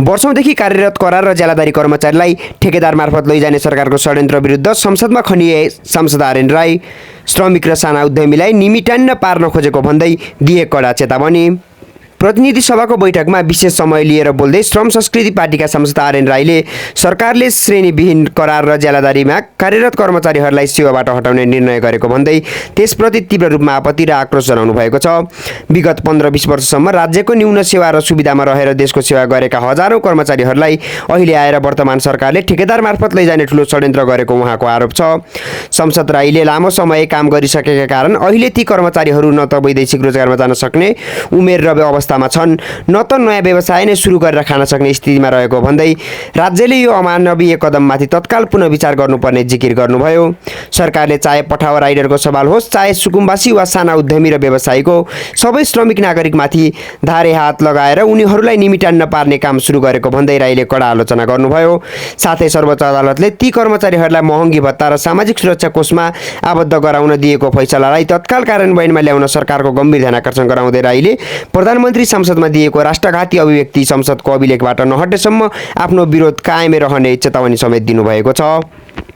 वर्षौंदेखि कार्यरत करार र ज्यालादारी कर्मचारीलाई ठेकेदार मार्फत लैजाने सरकारको षड्यन्त्र विरुद्ध संसदमा खनिए सांसद आर्यन राई। श्रमिक र साना उद्यमीलाई निमिटान्न पार्न खोजेको भन्दै दिए कडा चेतावनी। प्रतिनिधि सभाको बैठकमा विशेष समय लिएर बोल्दै श्रम संस्कृति पार्टीका सांसद आर्यन राईले सरकारले श्रेणीविहीन करार र ज्यालादारीमा कार्यरत कर्मचारीहरूलाई सेवाबाट हटाउने निर्णय गरेको भन्दै त्यसप्रति तीव्र रूपमा आपत्ति र आक्रोश जनाउनु भएको छ। विगत 15-20 वर्षसम्म राज्यको न्यून सेवा र सुविधामा रहेर देशको सेवा गरेका हजारौं कर्मचारीहरूलाई अहिले आएर वर्तमान सरकारले ठेकेदार मार्फत लैजाने ठूलो षड्यन्त्र गरेको उहाँको आरोप छ। सांसद राईले लामो समय काम गरिसकेका कारण अहिले ती कर्मचारीहरू न त वैदेशिक रोजगारमा जान सक्ने उमेर र अवस्थामा छन्, न त नयाँ व्यवसाय नै सुरु गरेर खान सक्ने स्थितिमा रहेको भन्दै राज्यले यो अमानवीय कदममाथि तत्काल पुनः विचार गर्नुपर्ने जिकिर गर्नुभयो। सरकारले चाहे पठावा राइडरको सवाल होस्, चाहे सुकुम्बासी वा साना उद्यमी र व्यवसायीको सबै श्रमिक नागरिकमाथि धारे हात लगाएर उनीहरूलाई निमिटान्न पार्ने काम सुरु गरेको भन्दै राईले कडा आलोचना गर्नुभयो। साथै सर्वोच्च अदालतले ती कर्मचारीहरूलाई महँगी भत्ता र सामाजिक सुरक्षा कोषमा आबद्ध गराउन दिएको फैसलालाई तत्काल कार्यान्वयनमा ल्याउन सरकारको गम्भीर ध्यान आकर्षण गराउँदै राईले प्रधानमन्त्री संसदमा दिएको राष्ट्रघाती अभिव्यक्ति संसदको अभिलेखबाट नहटेसम्म आफ्नो विरोध कायमै रहने चेतावनी समेत दिनुभएको छ।